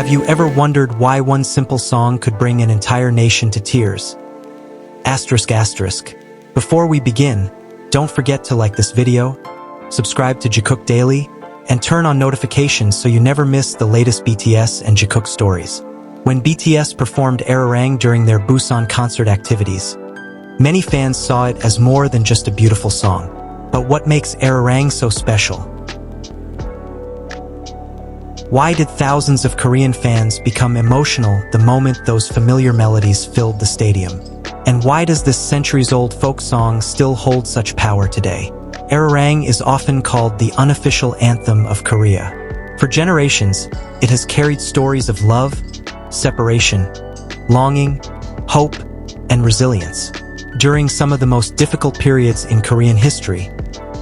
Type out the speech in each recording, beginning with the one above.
Have you ever wondered why one simple song could bring an entire nation to tears? ***. Before we begin, don't forget to like this video, subscribe to Jungkook Daily, and turn on notifications so you never miss the latest BTS and Jungkook stories. When BTS performed Arirang during their Busan concert activities, many fans saw it as more than just a beautiful song. But what makes Arirang so special? Why did thousands of Korean fans become emotional the moment those familiar melodies filled the stadium? And why does this centuries-old folk song still hold such power today? Arirang is often called the unofficial anthem of Korea. For generations, it has carried stories of love, separation, longing, hope, and resilience. During some of the most difficult periods in Korean history,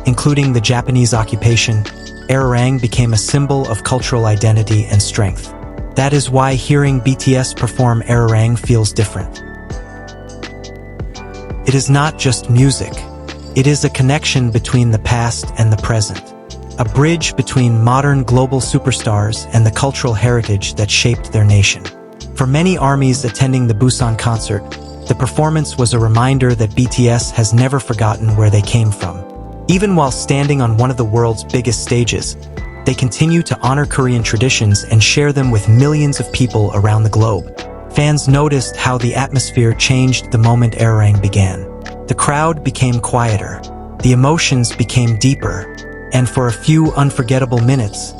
including the Japanese occupation, Arirang became a symbol of cultural identity and strength. That is why hearing BTS perform Arirang feels different. It is not just music. It is a connection between the past and the present. A bridge between modern global superstars and the cultural heritage that shaped their nation. For many armies attending the Busan concert, the performance was a reminder that BTS has never forgotten where they came from. Even while standing on one of the world's biggest stages, they continue to honor Korean traditions and share them with millions of people around the globe. Fans noticed how the atmosphere changed the moment Arirang began. The crowd became quieter, the emotions became deeper, and for a few unforgettable minutes,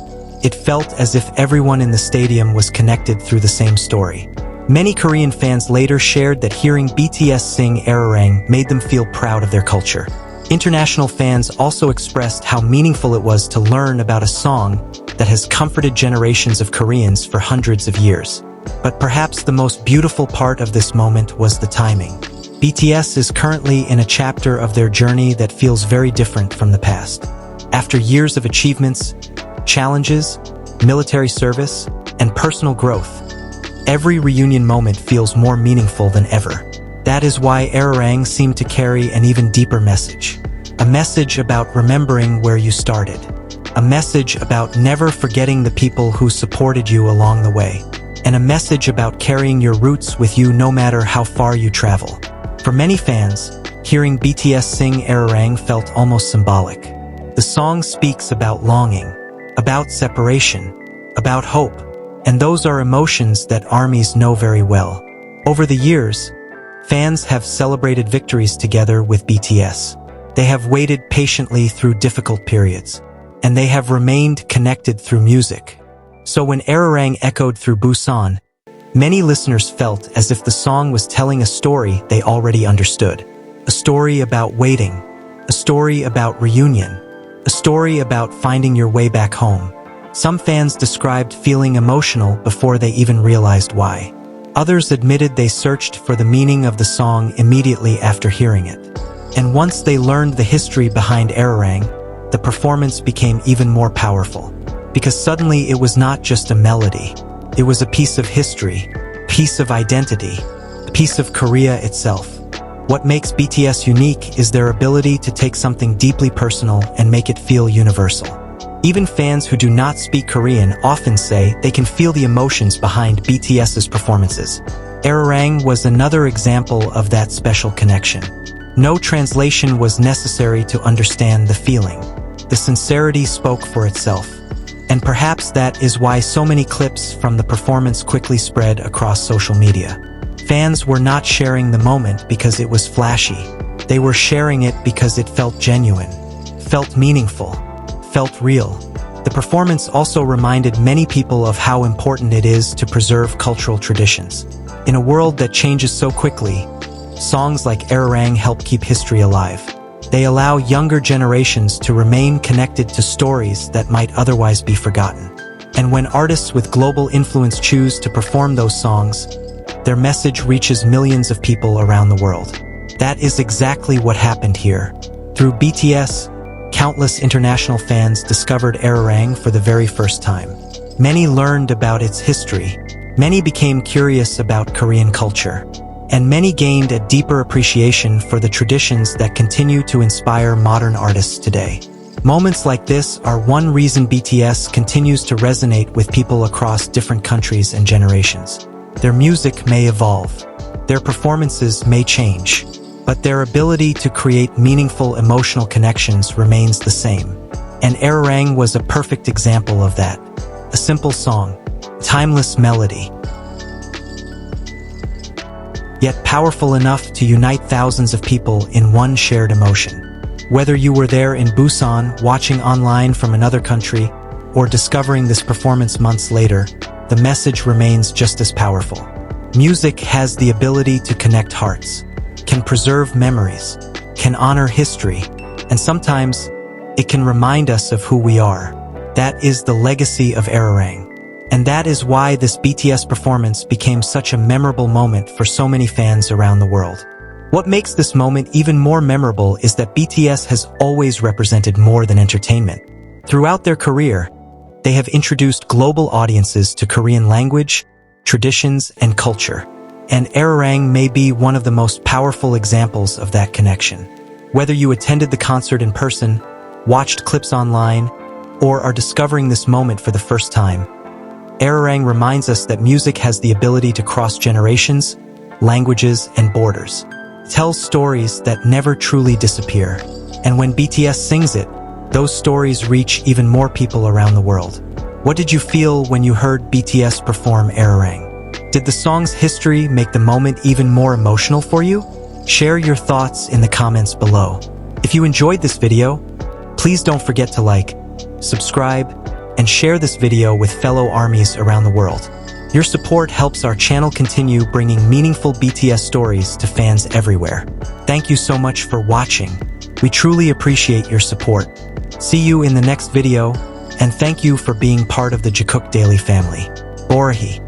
it felt as if everyone in the stadium was connected through the same story. Many Korean fans later shared that hearing BTS sing Arirang made them feel proud of their culture. International fans also expressed how meaningful it was to learn about a song that has comforted generations of Koreans for hundreds of years. But perhaps the most beautiful part of this moment was the timing. BTS is currently in a chapter of their journey that feels very different from the past. After years of achievements, challenges, military service, and personal growth, every reunion moment feels more meaningful than ever. That is why Arirang seemed to carry an even deeper message. A message about remembering where you started. A message about never forgetting the people who supported you along the way. And a message about carrying your roots with you no matter how far you travel. For many fans, hearing BTS sing Arirang felt almost symbolic. The song speaks about longing, about separation, about hope, and those are emotions that armies know very well. Over the years, fans have celebrated victories together with BTS. They have waited patiently through difficult periods, and they have remained connected through music. So when Arirang echoed through Busan, many listeners felt as if the song was telling a story they already understood. A story about waiting, a story about reunion, a story about finding your way back home. Some fans described feeling emotional before they even realized why. Others admitted they searched for the meaning of the song immediately after hearing it. And once they learned the history behind Arirang, the performance became even more powerful. Because suddenly it was not just a melody. It was a piece of history, piece of identity, a piece of Korea itself. What makes BTS unique is their ability to take something deeply personal and make it feel universal. Even fans who do not speak Korean often say they can feel the emotions behind BTS's performances. Arirang was another example of that special connection. No translation was necessary to understand the feeling. The sincerity spoke for itself. And perhaps that is why so many clips from the performance quickly spread across social media. Fans were not sharing the moment because it was flashy. They were sharing it because it felt genuine, felt meaningful, felt real. The performance also reminded many people of how important it is to preserve cultural traditions. In a world that changes so quickly, songs like Arirang help keep history alive. They allow younger generations to remain connected to stories that might otherwise be forgotten. And when artists with global influence choose to perform those songs, their message reaches millions of people around the world. That is exactly what happened here. Through BTS, countless international fans discovered Arirang for the very first time. Many learned about its history. Many became curious about Korean culture. And many gained a deeper appreciation for the traditions that continue to inspire modern artists today. Moments like this are one reason BTS continues to resonate with people across different countries and generations. Their music may evolve, their performances may change, but their ability to create meaningful emotional connections remains the same. And Arirang was a perfect example of that. A simple song, timeless melody, yet powerful enough to unite thousands of people in one shared emotion. Whether you were there in Busan, watching online from another country, or discovering this performance months later, the message remains just as powerful. Music has the ability to connect hearts, can preserve memories, can honor history, and sometimes it can remind us of who we are. That is the legacy of Arirang. And that is why this BTS performance became such a memorable moment for so many fans around the world. What makes this moment even more memorable is that BTS has always represented more than entertainment. Throughout their career, they have introduced global audiences to Korean language, traditions, and culture. And Arirang may be one of the most powerful examples of that connection. Whether you attended the concert in person, watched clips online, or are discovering this moment for the first time, Arirang reminds us that music has the ability to cross generations, languages, and borders. It tells stories that never truly disappear. And when BTS sings it, those stories reach even more people around the world. What did you feel when you heard BTS perform Arirang? Did the song's history make the moment even more emotional for you? Share your thoughts in the comments below. If you enjoyed this video, please don't forget to like, subscribe, and share this video with fellow armies around the world. Your support helps our channel continue bringing meaningful BTS stories to fans everywhere. Thank you so much for watching. We truly appreciate your support. See you in the next video, and thank you for being part of the jungkook Daily family. Borahi.